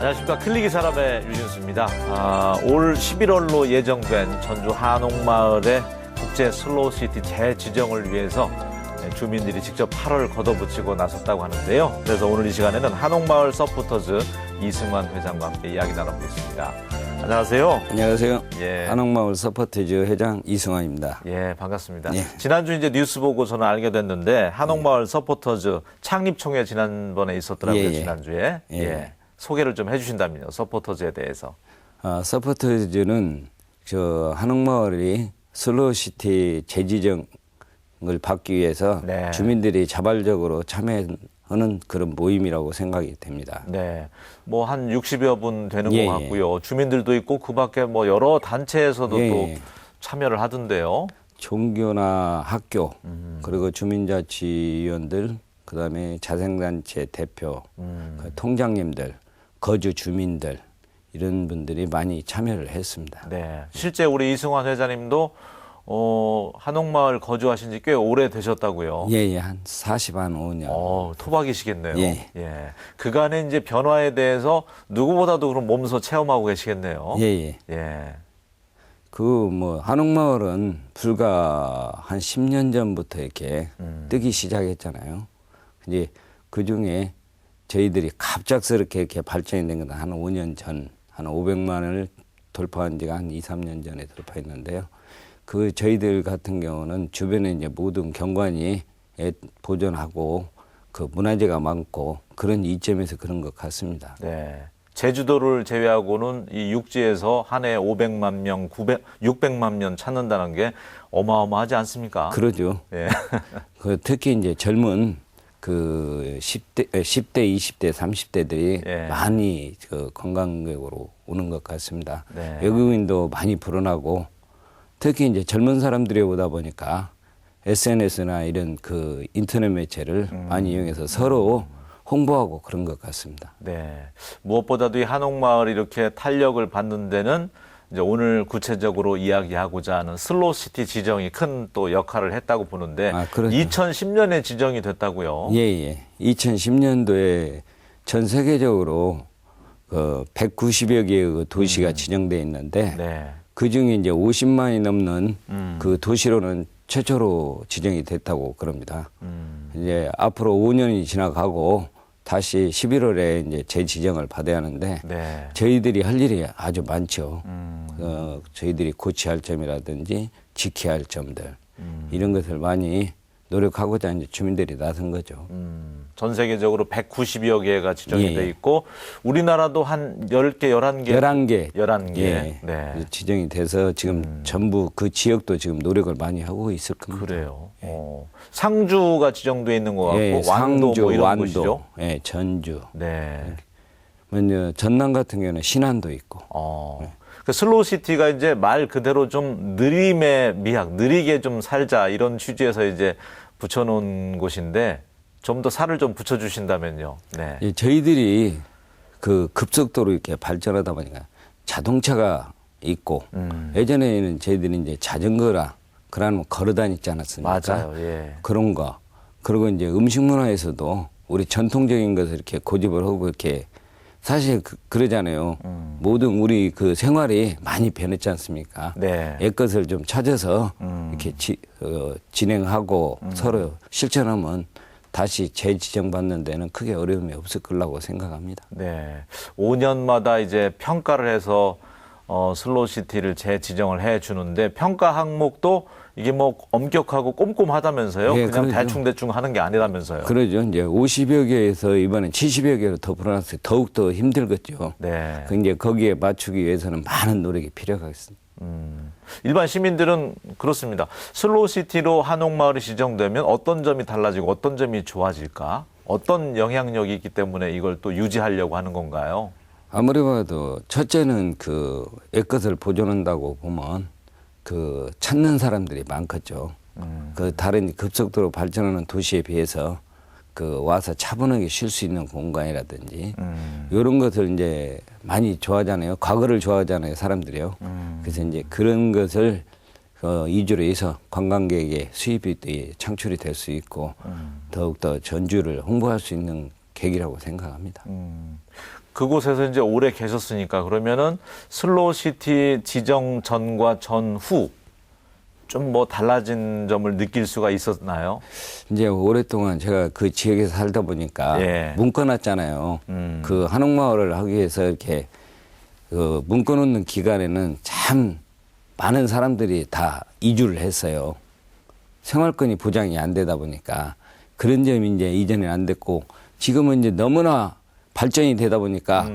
안녕하십니까. 클릭이 사람의 유진수입니다. 올 11월로 예정된 전주 한옥마을의 국제 슬로우시티 재지정을 위해서 주민들이 직접 팔을 걷어붙이고 나섰다고 하는데요. 그래서 오늘 이 시간에는 한옥마을 서포터즈 이승환 회장과 함께 이야기 나눠보겠습니다. 안녕하세요. 안녕하세요. 예. 한옥마을 서포터즈 회장 이승환입니다. 예, 반갑습니다. 예. 지난주 이제 뉴스 보고 저는 알게 됐는데 한옥마을 서포터즈 창립총회 지난번에 있었더라고요. 예, 예. 지난주에. 예. 예. 소개를 좀 해주신다면요. 서포터즈에 대해서. 서포터즈는 저 한옥마을이 슬로우시티 재지정을 받기 위해서 네. 주민들이 자발적으로 참여하는 그런 모임이라고 생각이 됩니다. 네. 뭐 한 60여 분 되는 예, 것 같고요. 주민들도 있고 그 밖에 뭐 여러 단체에서도 예, 또 예. 참여를 하던데요. 종교나 학교 그리고 주민자치위원들 그다음에 자생단체 대표 그 통장님들 거주 주민들 이런 분들이 많이 참여를 했습니다. 네. 실제 우리 이승환 회장님도 한옥마을 거주하신 지 꽤 오래 되셨다고요. 예, 한 45년. 토박이시겠네요. 예. 예. 그간의 이제 변화에 대해서 누구보다도 그럼 몸소 체험하고 계시겠네요. 예, 예. 예. 한옥마을은 불과 한 10년 전부터 이렇게 뜨기 시작했잖아요. 이제 그 중에 저희들이 갑작스럽게 이렇게 발전이 된 건 한 5년 전, 한 500만을 돌파한 지가 한 2, 3년 전에 돌파했는데요. 저희들 같은 경우는 주변에 이제 모든 경관이 보존하고 그 문화재가 많고 그런 이점에서 그런 것 같습니다. 네. 제주도를 제외하고는 이 육지에서 한 해에 500만 명, 600만 명 찾는다는 게 어마어마하지 않습니까? 그러죠. 예. 특히 이제 젊은 10대, 20대, 30대들이 예. 많이 관광객으로 오는 것 같습니다. 네. 외국인도 많이 불어나고 특히 이제 젊은 사람들이 오다 보니까 SNS나 이런 인터넷 매체를 많이 이용해서 서로 홍보하고 그런 것 같습니다. 네. 무엇보다도 이 한옥마을이 이렇게 탄력을 받는 데는 이제 오늘 구체적으로 이야기하고자 하는 슬로우시티 지정이 큰 또 역할을 했다고 보는데 그렇죠. 2010년에 지정이 됐다고요. 예, 예. 2010년도에 전 세계적으로 190여 개의 도시가 지정돼 있는데 네. 그 중에 이제 50만이 넘는 그 도시로는 최초로 지정이 됐다고 그럽니다. 이제 앞으로 5년이 지나가고 다시 11월에 이제 재지정을 받아야 하는데 네. 저희들이 할 일이 아주 많죠. 저희들이 고쳐야 할 점이라든지 지켜야 할 점들 이런 것을 많이 노력하고자 이제 주민들이 나선 거죠. 전 세계적으로 190여 개가 지정이 예. 돼 있고 우리나라도 한 10개, 11개. 11개. 11개. 예. 네. 지정이 돼서 지금 전부 그 지역도 지금 노력을 많이 하고 있을 겁니다. 그래요. 상주가 지정돼 있는 것 같고 예, 완도 상주, 뭐 이런 완도, 곳이죠. 예, 전주. 네. 먼저 전남 같은 경우는 신안도 있고. 그 슬로우시티가 이제 말 그대로 좀 느림의 미학, 느리게 좀 살자 이런 취지에서 이제 붙여놓은 곳인데 좀 더 살을 좀 붙여주신다면요. 네. 예, 저희들이 급속도로 이렇게 발전하다 보니까 자동차가 있고 예전에는 저희들이 이제 자전거라 그러면 걸어 다녔지 않았습니까? 맞아요. 예. 그런 거. 그리고 이제 음식 문화에서도 우리 전통적인 것을 이렇게 고집을 하고 이렇게 사실 그러잖아요. 모든 우리 생활이 많이 변했지 않습니까? 네. 옛 것을 좀 찾아서 이렇게 진행하고 서로 실천하면 다시 재지정받는 데는 크게 어려움이 없을 거라고 생각합니다. 네. 5년마다 이제 평가를 해서 슬로우시티를 재지정을 해 주는데 평가 항목도 이게 뭐 엄격하고 꼼꼼하다면서요? 예, 그냥 그러죠. 대충 하는 게 아니라면서요? 그러죠. 이제 50여 개에서 이번에 70여 개로 더 불어났어요. 더욱더 힘들겠죠. 네. 이제 거기에 맞추기 위해서는 많은 노력이 필요하겠습니다. 일반 시민들은 그렇습니다. 슬로우시티로 한옥마을이 지정되면 어떤 점이 달라지고 어떤 점이 좋아질까? 어떤 영향력이 있기 때문에 이걸 또 유지하려고 하는 건가요? 아무리 봐도 첫째는 옛것을 보존한다고 보면 찾는 사람들이 많겠죠. 다른 급속도로 발전하는 도시에 비해서 와서 차분하게 쉴 수 있는 공간이라든지 이런 것을 이제 많이 좋아하잖아요. 과거를 좋아하잖아요, 사람들이요. 그래서 이제 그런 것을 이주로 해서 관광객의 수입이 창출이 될 수 있고 더욱더 전주를 홍보할 수 있는 계기라고 생각합니다. 그곳에서 이제 오래 계셨으니까 그러면은 슬로우시티 지정 전과 전후 좀 뭐 달라진 점을 느낄 수가 있었나요? 이제 오랫동안 제가 그 지역에서 살다 보니까 예. 묶어놨잖아요. 그 한옥마을을 하기 위해서 이렇게 그 묶어놓는 기간에는 참 많은 사람들이 다 이주를 했어요. 생활권이 보장이 안 되다 보니까 그런 점이 이제 이전에 안 됐고 지금은 이제 너무나 발전이 되다 보니까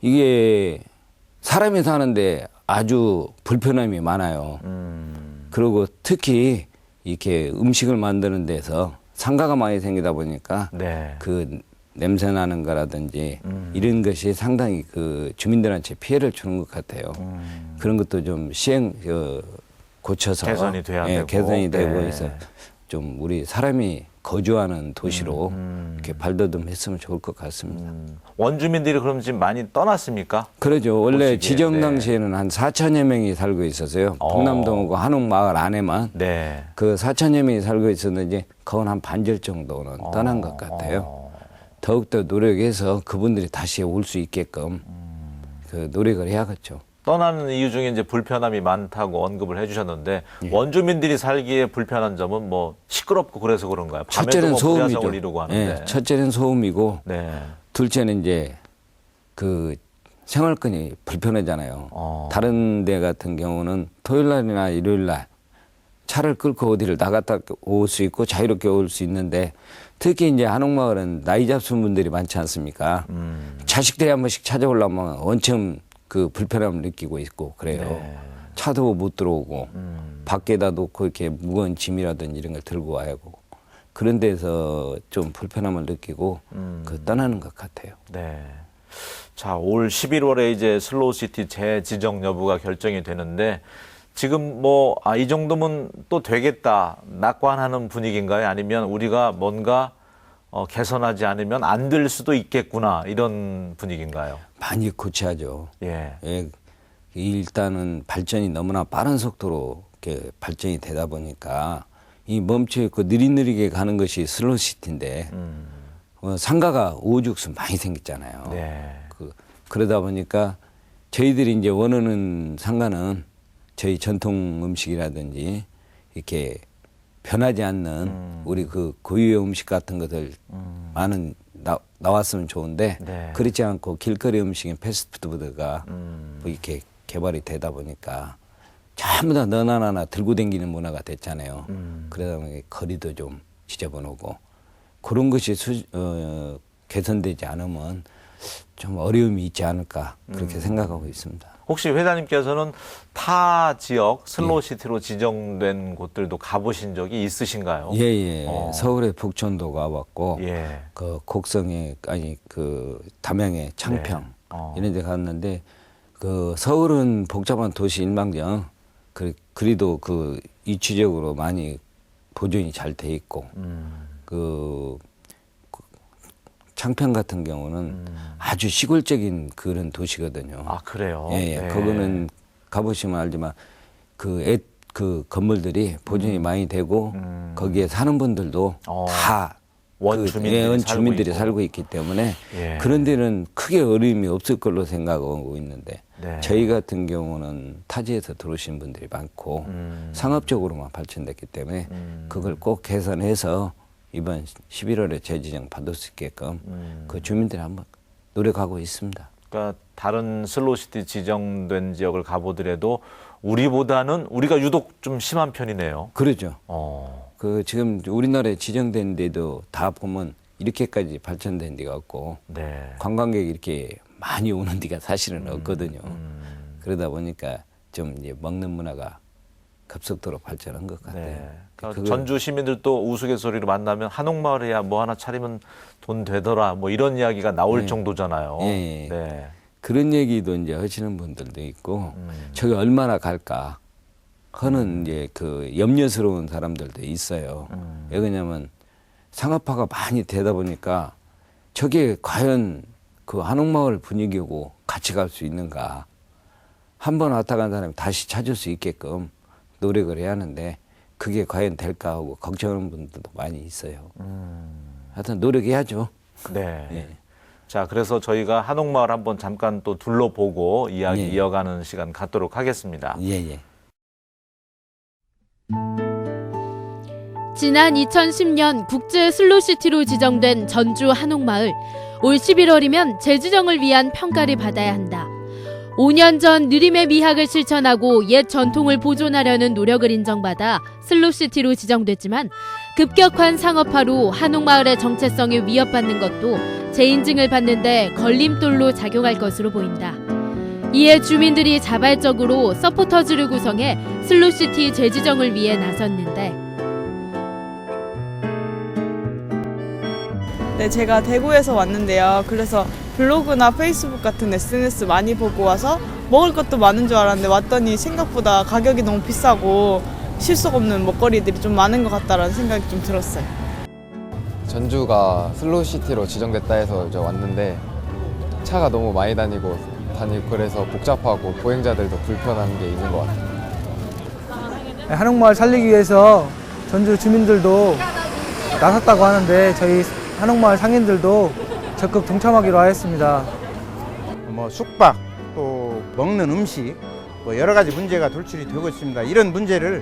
이게 사람이 사는데 아주 불편함이 많아요. 그리고 특히 이렇게 음식을 만드는 데서 상가가 많이 생기다 보니까 네. 그 냄새 나는 거라든지 이런 것이 상당히 그 주민들한테 피해를 주는 것 같아요. 그런 것도 좀 고쳐서 개선이 돼야 되고. 개선이 되고 네. 해서 좀 우리 사람이 거주하는 도시로 이렇게 발돋움했으면 좋을 것 같습니다. 원주민들이 그럼 지금 많이 떠났습니까? 그러죠. 원래 보시기에, 지정 네. 당시에는 한 4천여 명이 살고 있었어요. 북남동하고 한옥마을 안에만 네. 그 4천여 명이 살고 있었는데 그건 한 반절 정도는 떠난 것 같아요. 더욱더 노력해서 그분들이 다시 올 수 있게끔 그 노력을 해야겠죠. 떠나는 이유 중에 이제 불편함이 많다고 언급을 해주셨는데 원주민들이 살기에 불편한 점은 뭐 시끄럽고 그래서 그런가요? 밤에도 첫째는 뭐 소음이죠. 불야성을 이루고 하는데. 예, 첫째는 소음이고 네. 둘째는 이제 그 생활권이 불편하잖아요. 다른 데 같은 경우는 토요일 날이나 일요일 날 차를 끌고 어디를 나갔다 올 수 있고 자유롭게 올 수 있는데 특히 이제 한옥마을은 나이 잡순 분들이 많지 않습니까? 자식들이 한 번씩 찾아오려면 원천 그 불편함을 느끼고 있고 그래요. 네. 차도 못 들어오고 밖에다 놓고 이렇게 무거운 짐이라든지 이런 걸 들고 와야 하고 그런 데서 좀 불편함을 느끼고 그 떠나는 것 같아요. 네. 자, 올 11월에 이제 슬로우시티 재지정 여부가 결정이 되는데 지금 뭐, 이 정도면 또 되겠다, 낙관하는 분위기인가요? 아니면 우리가 뭔가 개선하지 않으면 안 될 수도 있겠구나, 이런 분위기인가요? 많이 고쳐야죠. 예. 예, 일단은 발전이 너무나 빠른 속도로 이렇게 발전이 되다 보니까 이 멈춰있고 느릿느리게 가는 것이 슬로우시티인데 상가가 오죽순 많이 생겼잖아요. 네. 그러다 보니까 저희들이 이제 원하는 상가는 저희 전통 음식이라든지 이렇게 변하지 않는 우리 그 고유의 음식 같은 것들 많은 나왔으면 좋은데 네. 그렇지 않고 길거리 음식인 패스트푸드가 뭐 이렇게 개발이 되다 보니까 전부 다 너나 나나 들고 다니는 문화가 됐잖아요. 그러다 보니 거리도 좀 지저분하고 그런 것이 개선되지 않으면 좀 어려움이 있지 않을까 그렇게 생각하고 있습니다. 혹시 회장님께서는 타 지역 슬로우시티로 지정된 곳들도 가보신 적이 있으신가요? 예. 서울의 북촌도 가봤고, 예. 그 곡성에, 그 담양의 창평, 네. 이런 데 갔는데, 그 서울은 복잡한 도시 일망정, 그래도 그 이취적으로 많이 보존이 잘 돼 있고, 그 창평 같은 경우는 아주 시골적인 그런 도시거든요. 아, 그래요? 예. 네. 거기는 가보시면 알지만 그 건물들이 보존이 많이 되고 거기에 사는 분들도 다 원주민들이 살고 있기 때문에 예. 그런 데는 크게 어려움이 없을 걸로 생각하고 있는데 네. 저희 같은 경우는 타지에서 들어오신 분들이 많고 상업적으로만 발전됐기 때문에 그걸 꼭 개선해서 이번 11월에 재지정 받을 수 있게끔 그 주민들이 한번 노력하고 있습니다. 그러니까 다른 슬로우시티 지정된 지역을 가보더라도 우리가 유독 좀 심한 편이네요. 그러죠. 그 지금 우리나라에 지정된 데도 다 보면 이렇게까지 발전된 데가 없고 네. 관광객이 이렇게 많이 오는 데가 사실은 없거든요. 그러다 보니까 좀 이제 먹는 문화가 급속도로 발전한 것 같아요. 네. 그러니까 전주 시민들도 우스갯소리로 만나면 한옥마을에야 뭐 하나 차리면 돈 되더라 뭐 이런 이야기가 나올 정도잖아요. 예. 네. 그런 얘기도 이제 하시는 분들도 있고 저기 얼마나 갈까 하는 이제 그 염려스러운 사람들도 있어요. 왜 그러냐면 상업화가 많이 되다 보니까 저게 과연 그 한옥마을 분위기고 같이 갈 수 있는가. 한 번 왔다 간 사람이 다시 찾을 수 있게끔 노력을 해야 하는데 그게 과연 될까 하고 걱정하는 분들도 많이 있어요. 하여튼 노력해야죠. 네. 예. 자, 그래서 저희가 한옥마을 한번 잠깐 또 둘러보고 이야기 예. 이어가는 시간 갖도록 하겠습니다. 예. 지난 2010년 국제 슬로시티로 지정된 전주 한옥마을. 올 11월이면 재지정을 위한 평가를 받아야 한다. 5년 전 느림의 미학을 실천하고 옛 전통을 보존하려는 노력을 인정받아 슬로시티로 지정됐지만 급격한 상업화로 한옥마을의 정체성이 위협받는 것도 재인증을 받는 데 걸림돌로 작용할 것으로 보인다. 이에 주민들이 자발적으로 서포터즈를 구성해 슬로시티 재지정을 위해 나섰는데 네, 제가 대구에서 왔는데요. 그래서 블로그나 페이스북 같은 SNS 많이 보고 와서 먹을 것도 많은 줄 알았는데 왔더니 생각보다 가격이 너무 비싸고 실속 없는 먹거리들이 좀 많은 것 같다라는 생각이 좀 들었어요. 전주가 슬로우시티로 지정됐다 해서 이제 왔는데 차가 너무 많이 다니고 그래서 복잡하고 보행자들도 불편한 게 있는 것 같아요. 한옥마을 살리기 위해서 전주 주민들도 나섰다고 하는데 저희 한옥마을 상인들도 적극 동참하기로 하였습니다. 뭐 숙박 또 먹는 음식 뭐 여러 가지 문제가 돌출이 되고 있습니다. 이런 문제를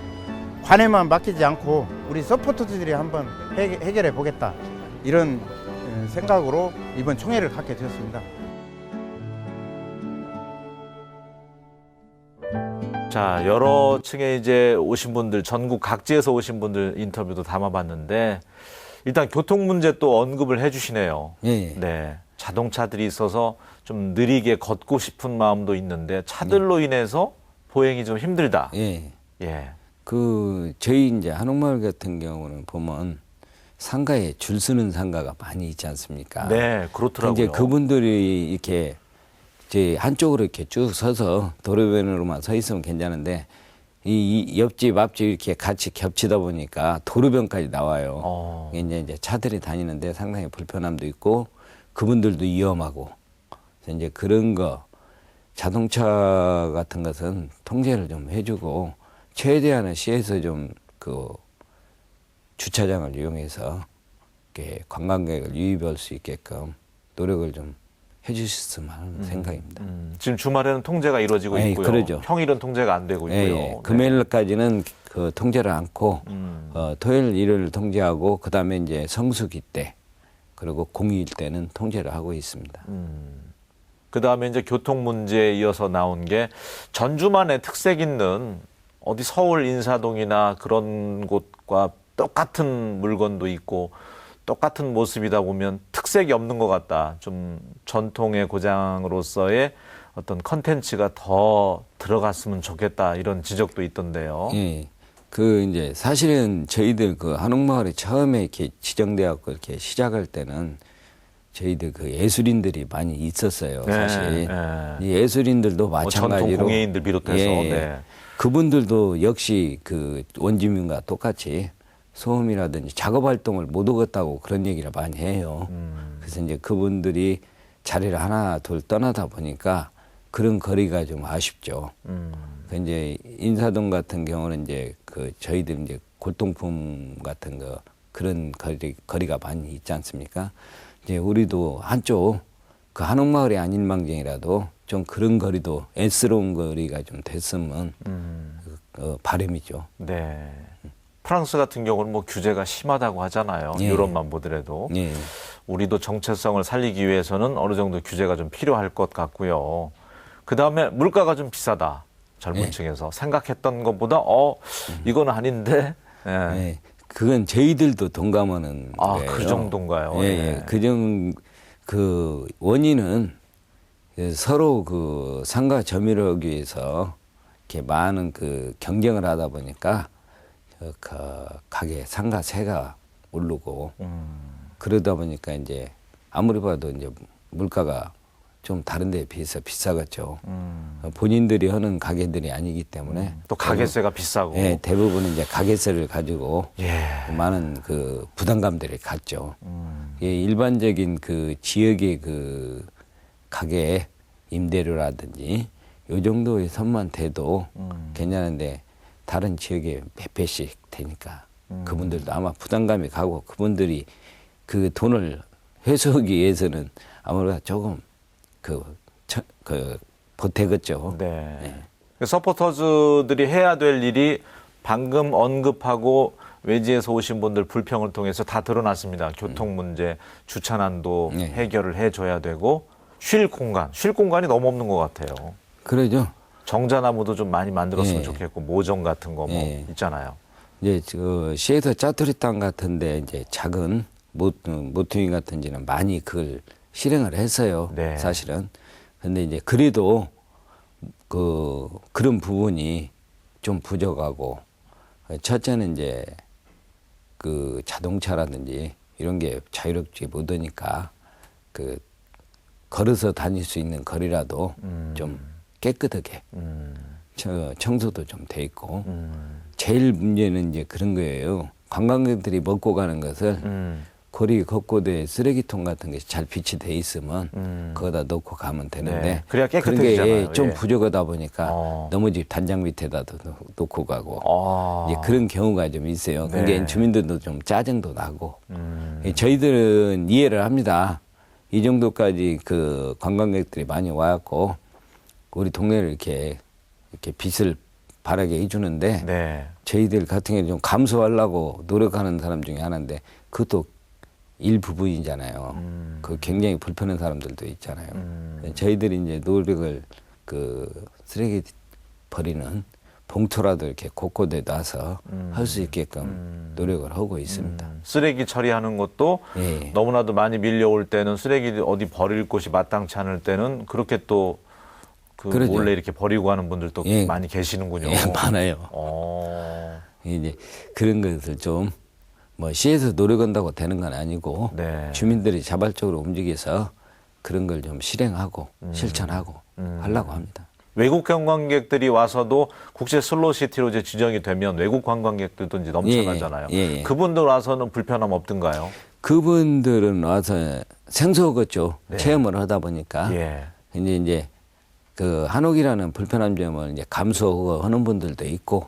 관에만 맡기지 않고 우리 서포터들이 한번 해결해 보겠다 이런 생각으로 이번 총회를 갖게 되었습니다. 자, 여러 층에 이제 오신 분들, 전국 각지에서 오신 분들 인터뷰도 담아봤는데 일단 교통 문제 또 언급을 해주시네요. 예. 네, 자동차들이 있어서 좀 느리게 걷고 싶은 마음도 있는데 차들로 인해서 보행이 좀 힘들다. 예. 예. 저희 이제 한옥마을 같은 경우는 보면 상가에 줄 서는 상가가 많이 있지 않습니까? 네, 그렇더라고요. 이제 그분들이 이렇게 제 한쪽으로 이렇게 쭉 서서 도로변으로만 서 있으면 괜찮은데 이 옆집 앞집 이렇게 같이 겹치다 보니까 도로변까지 나와요. 이제 차들이 다니는데 상당히 불편함도 있고 그분들도 위험하고 그래서 이제 그런 거 자동차 같은 것은 통제를 좀 해주고 최대한은 시에서 좀 그 주차장을 이용해서 이렇게 관광객을 유입할 수 있게끔 노력을 좀 해주셨으면 하는 생각입니다. 지금 주말에는 통제가 이루어지고 예, 있고요. 그러죠. 평일은 통제가 안 되고 있고요. 예, 네. 금요일까지는 그 통제를 않고 토요일, 일요일 통제하고 그 다음에 이제 성수기 때 그리고 공휴일 때는 통제를 하고 있습니다. 그 다음에 이제 교통 문제에 이어서 나온 게 전주만의 특색 있는 어디 서울 인사동이나 그런 곳과 똑같은 물건도 있고 똑같은 모습이다 보면 특색이 없는 것 같다. 좀 전통의 고장으로서의 어떤 컨텐츠가 더 들어갔으면 좋겠다. 이런 지적도 있던데요. 예. 이제 사실은 저희들 그 한옥마을에 처음에 이렇게 지정되었고 이렇게 시작할 때는 저희들 그 예술인들이 많이 있었어요. 사실. 이 예술인들도 마찬가지로. 전통 공예인들 비롯해서. 예. 네. 그분들도 역시 그 원주민과 똑같이 소음이라든지 작업 활동을 못 오겠다고 그런 얘기를 많이 해요. 그래서 이제 그분들이 자리를 하나 둘 떠나다 보니까 그런 거리가 좀 아쉽죠. 이제 인사동 같은 경우는 이제 그 저희들 이제 골동품 같은 거 그런 거리가 많이 있지 않습니까? 이제 우리도 한쪽 그 한옥마을이 아닌 망정이라도 좀 그런 거리도 애스러운 거리가 좀 됐으면 바람이죠. 네. 프랑스 같은 경우는 뭐 규제가 심하다고 하잖아요. 예. 유럽만 보더라도. 예. 우리도 정체성을 살리기 위해서는 어느 정도 규제가 좀 필요할 것 같고요. 그 다음에 물가가 좀 비싸다. 젊은 예. 층에서 생각했던 것보다 이건 아닌데. 예. 예. 그건 저희들도 동감하는 거예요. 그 정도인가요? 예, 예. 그 원인은 서로 그 상가 점유를 하기 위해서 이렇게 많은 그 경쟁을 하다 보니까 그 가게 상가세가 오르고 그러다 보니까 이제 아무리 봐도 이제 물가가 좀 다른 데에 비해서 비싸겠죠. 본인들이 하는 가게들이 아니기 때문에 또 가게세가 비싸고. 예, 대부분은 이제 가게세를 가지고 예. 많은 그 부담감들이 갔죠. 예, 일반적인 그 지역의 그 가게 임대료라든지 요 정도의 선만 돼도 괜찮은데 다른 지역에 몇 배씩 되니까 그분들도 아마 부담감이 가고 그분들이 그 돈을 회수하기 위해서는 아무래도 조금 보태겠죠. 네. 서포터즈들이 해야 될 일이 방금 언급하고 외지에서 오신 분들 불평을 통해서 다 드러났습니다. 교통 문제, 주차난도 네. 해결을 해줘야 되고 쉴 공간이 너무 없는 것 같아요. 그러죠. 정자나무도 좀 많이 만들었으면 예. 좋겠고 모종 같은 거 뭐 예. 있잖아요. 이제 시에서 짜투리 땅 같은데 이제 작은 모퉁이 같은 데는 많이 그걸 실행을 했어요. 네. 사실은. 근데 이제 그래도 그런 부분이 좀 부족하고, 첫째는 이제 그 자동차라든지 이런 게 자유롭지 못하니까 걸어서 다닐 수 있는 거리라도 좀 깨끗하게 청소도 좀 돼 있고, 제일 문제는 이제 그런 거예요. 관광객들이 먹고 가는 것을 거리 곳곳에 쓰레기통 같은 게 잘 비치돼 있으면 거기다 놓고 가면 되는데, 네. 그래야 그런 깨끗해지잖아요. 게 좀 예. 부족하다 보니까 너무 집 단장 밑에다도 놓고 가고, 이제 그런 경우가 좀 있어요. 네. 그게 주민들도 좀 짜증도 나고, 저희들은 이해를 합니다. 이 정도까지 그 관광객들이 많이 와갖고 우리 동네를 이렇게 빛을 바라게 해주는데, 네. 저희들 같은 경우는 좀 감수하려고 노력하는 사람 중에 하나인데, 그것도 일부분이잖아요. 그 굉장히 불편한 사람들도 있잖아요. 저희들이 이제 노력을 쓰레기 버리는 봉투라도 이렇게 곳곳에 놔서 할 수 있게끔 노력을 하고 있습니다. 쓰레기 처리하는 것도 예. 너무나도 많이 밀려올 때는 쓰레기 어디 버릴 곳이 마땅치 않을 때는 그렇게 또 그러죠. 몰래 이렇게 버리고 가는 분들도 예. 많이 계시는군요. 예, 많아요. 이제 그런 것을 좀 시에서 노력한다고 되는 건 아니고, 네. 주민들이 자발적으로 움직여서 그런 걸 좀 실행하고 실천하고 하려고 합니다. 외국 관광객들이 와서도 국제 슬로우시티로 이제 지정이 되면 외국 관광객들도 이제 넘쳐나잖아요. 예. 그분들 와서는 불편함 없던가요? 그분들은 와서 생소하겠죠. 네. 체험을 하다 보니까. 예. 이제 그 한옥이라는 불편한 점을 이제 감수하고 하는 분들도 있고,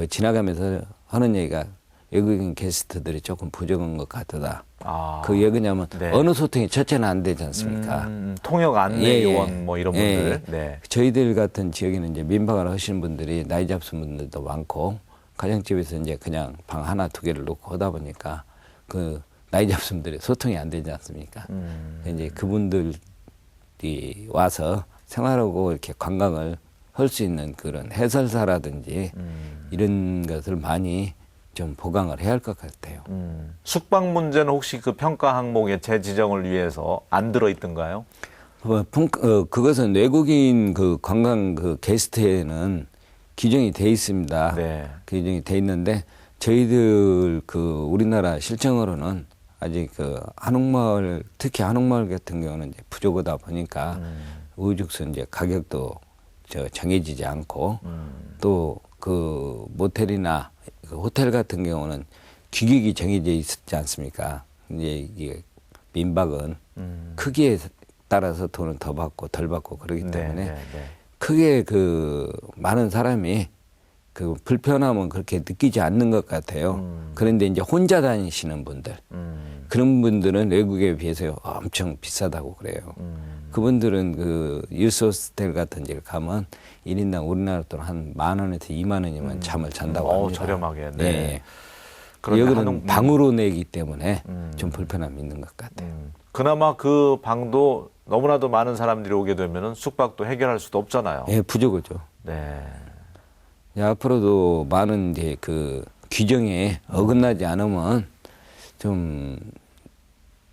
지나가면서 하는 얘기가 외국인 게스트들이 조금 부족한 것 같다. 그 얘기냐면 네. 어느 소통이 첫째는 안 되지 않습니까? 통역 안내 예, 요원 뭐 이런 분들. 네. 저희들 같은 지역에는 이제 민박을 하시는 분들이 나이 잡순 분들도 많고, 가정집에서 이제 그냥 방 하나 두 개를 놓고 하다 보니까 나이 잡순 분들이 소통이 안 되지 않습니까? 이제 그분들이 와서 생활하고 이렇게 관광을 할 수 있는 그런 해설사라든지 이런 것을 많이 좀 보강을 해야 할 것 같아요. 숙박 문제는 혹시 그 평가 항목에 재지정을 위해서 안 들어있던가요? 그것은 외국인 관광 게스트에는 규정이 돼 있습니다. 네. 규정이 돼 있는데, 저희들 우리나라 실정으로는 아직 한옥마을, 특히 한옥마을 같은 경우는 이제 부족하다 보니까 우후죽순 이제 가격도 정해지지 않고, 또 모텔이나 호텔 같은 경우는 규격이 정해져 있지 않습니까? 이제 이게 민박은 크기에 따라서 돈은 더 받고 덜 받고 그러기 때문에 크게 많은 사람이 불편함은 그렇게 느끼지 않는 것 같아요. 그런데 이제 혼자 다니시는 분들, 그런 분들은 외국에 비해서 엄청 비싸다고 그래요. 그분들은 유스 호스텔 같은 데를 가면 1인당 우리나라 돈 한 10,000원에서 20,000원이면 잠을 잔다고 합니다. 저렴하게. 네. 네. 그런데 여기는 방으로 내기 때문에 좀 불편함이 있는 것 같아요. 그나마 그 방도 너무나도 많은 사람들이 오게 되면은 숙박도 해결할 수도 없잖아요. 예, 부족하죠. 네. 앞으로도 많은 이제 규정에 어긋나지 않으면 좀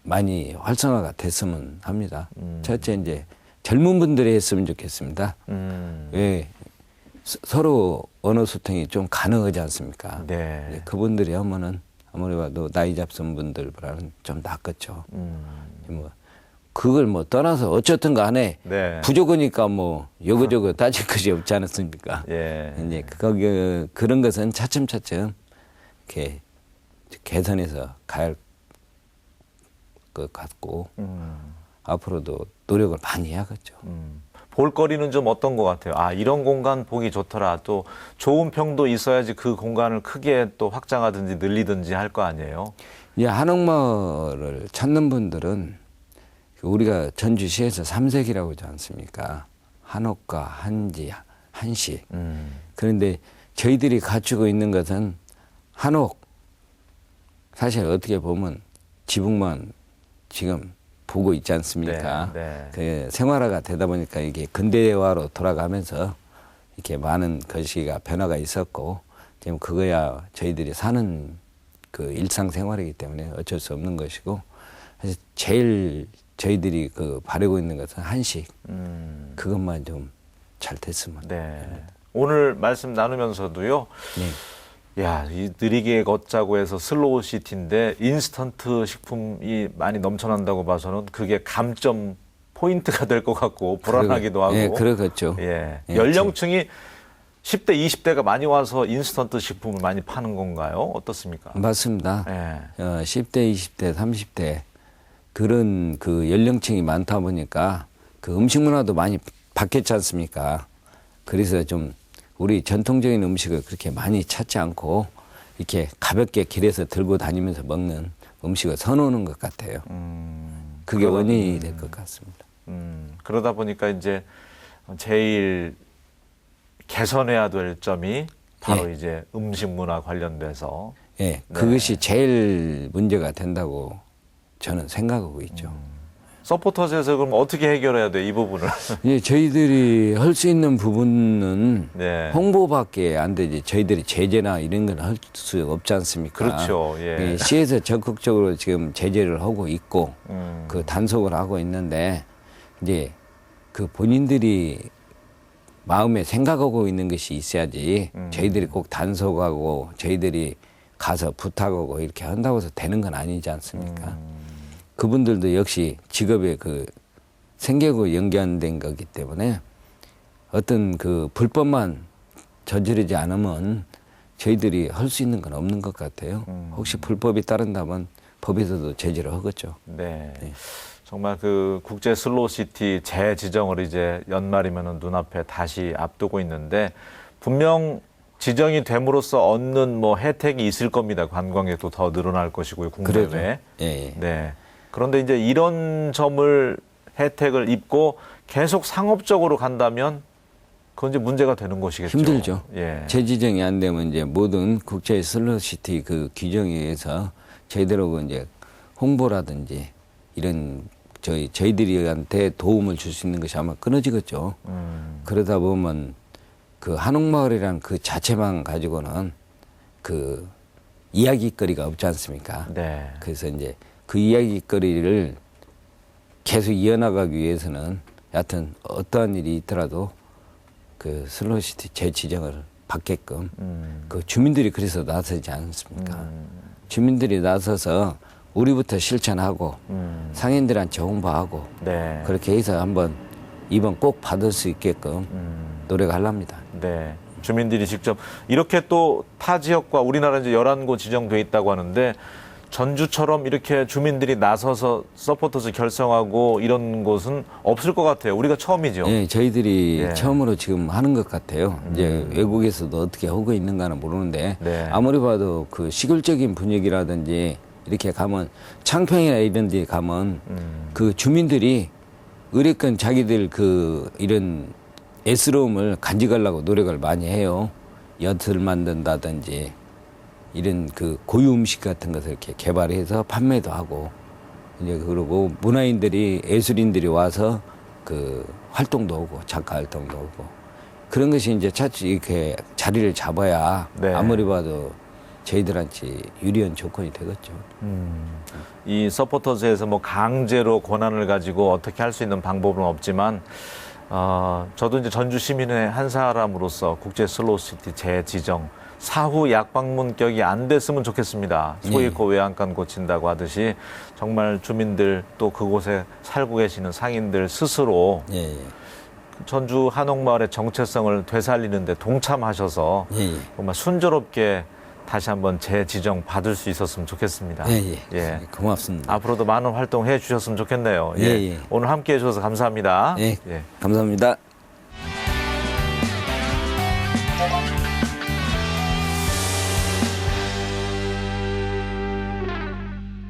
많이 활성화가 됐으면 합니다. 첫째 이제 젊은 분들이 했으면 좋겠습니다. 왜 서로 언어 소통이 좀 가능하지 않습니까? 네. 그분들이 하면은 아무래도 나이 잡순 분들보다는 좀 낫겠죠. 그걸 떠나서 어쨌든 간에 네. 부족하니까 요거저거 따질 것이 없지 않았습니까? 예. 이제 그런 것은 차츰차츰 이렇게 개선해서 가야 할 것 같고, 앞으로도 노력을 많이 해야겠죠. 볼거리는 좀 어떤 것 같아요? 아, 이런 공간 보기 좋더라. 또 좋은 평도 있어야지 그 공간을 크게 또 확장하든지 늘리든지 할 거 아니에요? 이 한옥마을을 찾는 분들은 우리가 전주시에서 삼색이라고 하지 않습니까? 한옥과 한지, 한식. 그런데 저희들이 갖추고 있는 것은 한옥. 사실 어떻게 보면 지붕만 지금 보고 있지 않습니까? 그 생활화가 되다 보니까 이게 근대화로 돌아가면서 이렇게 많은 것이가 변화가 있었고 지금 그거야 저희들이 사는 그 일상생활이기 때문에 어쩔 수 없는 것이고 사실 제일 저희들이 그 바라고 있는 것은 한식. 그것만 좀 잘 됐으면. 오늘 말씀 나누면서도요. 야, 이 느리게 걷자고 해서 슬로우 시티인데 인스턴트 식품이 많이 넘쳐난다고 봐서는 그게 감점 포인트가 될 것 같고 불안하기도 하고. 예, 그러겠죠. 예. 연령층이 10대, 20대가 많이 와서 인스턴트 식품을 많이 파는 건가요? 어떻습니까? 맞습니다. 예. 10대, 20대, 30대 그런 그 연령층이 많다 보니까 그 음식 문화도 많이 바뀌었지 않습니까? 그래서 좀 우리 전통적인 음식을 그렇게 많이 찾지 않고 이렇게 가볍게 길에서 들고 다니면서 먹는 음식을 선호하는 것 같아요. 그게 원인이 될 것 같습니다. 그러다 보니까 이제 제일 개선해야 될 점이 바로 이제 음식 문화 관련돼서. 예, 그것이 제일 문제가 된다고 저는 생각하고 있죠. 서포터즈에서 그럼 어떻게 해결해야 돼, 이 부분을? 예, 저희들이 할 수 있는 부분은 홍보밖에 안 되지. 저희들이 제재나 이런 건 할 수 없지 않습니까? 그렇죠. 예. 시에서 적극적으로 지금 제재를 하고 있고 그 단속을 하고 있는데 이제 그 본인들이 마음에 생각하고 있는 것이 있어야지 저희들이 꼭 단속하고 저희들이 가서 부탁하고 이렇게 한다고 해서 되는 건 아니지 않습니까? 그분들도 역시 직업의 그 생계하고 연관된 거기 때문에 어떤 그 불법만 저지르지 않으면 저희들이 할 수 있는 건 없는 것 같아요. 혹시 불법이 따른다면 법에서도 제재를 하겠죠. 네. 정말 그 국제 슬로우시티 재지정을 이제 연말이면은 눈앞에 다시 앞두고 있는데 분명 지정이 됨으로써 얻는 뭐 혜택이 있을 겁니다. 관광객도 더 늘어날 것이고요. 국내외. 네. 그런데 이제 이런 점을 혜택을 입고 계속 상업적으로 간다면 그건 이제 문제가 되는 것이겠죠. 힘들죠. 예. 재지정이 안 되면 이제 모든 국제 슬로시티 그 규정에 의해서 저희들하고 이제 홍보라든지 이런 저희들한테 도움을 줄 수 있는 것이 아마 끊어지겠죠. 그러다 보면 그 한옥마을이란 그 자체만 가지고는 그 이야기거리가 없지 않습니까? 그래서 이제 그 이야기거리를 계속 이어나가기 위해서는 여하튼 어떠한 일이 있더라도 그 슬로우시티 재지정을 받게끔 그 주민들이 그래서 나서지 않습니까? 주민들이 나서서 우리부터 실천하고 상인들한테 홍보하고 그렇게 해서 한번 이번 꼭 받을 수 있게끔 노력하랍니다. 네. 주민들이 직접 이렇게 또 타 지역과 우리나라 이제 11곳 지정돼 있다고 하는데 전주처럼 이렇게 주민들이 나서서 서포터즈 결성하고 이런 곳은 없을 것 같아요. 우리가 처음이죠. 네, 저희들이 처음으로 지금 하는 것 같아요. 이제 외국에서도 어떻게 하고 있는가는 모르는데 아무리 봐도 그 시골적인 분위기라든지 이렇게 가면 창평이나 이런 데 가면 그 주민들이 의뢰권 자기들 그 이런 애스러움을 간직하려고 노력을 많이 해요. 엿을 만든다든지 이런 그 고유 음식 같은 것을 이렇게 개발해서 판매도 하고 이제 그러고 문화인들이 예술인들이 와서 그 활동도 하고 작가 활동도 하고 그런 것이 이제 차츰 이렇게 자리를 잡아야 아무리 봐도 저희들한테 유리한 조건이 되겠죠. 이 서포터즈에서 뭐 강제로 권한을 가지고 어떻게 할 수 있는 방법은 없지만 저도 이제 전주 시민의 한 사람으로서 국제 슬로우시티 재지정 사후 약방문격이 안 됐으면 좋겠습니다. 소잃고 외양간 고친다고 하듯이 정말 주민들 또 그곳에 살고 계시는 상인들 스스로 전주 한옥마을의 정체성을 되살리는 데 동참하셔서 정말 순조롭게 다시 한번 재지정 받을 수 있었으면 좋겠습니다. 고맙습니다. 앞으로도 많은 활동해 주셨으면 좋겠네요. 오늘 함께해 주셔서 감사합니다. 감사합니다.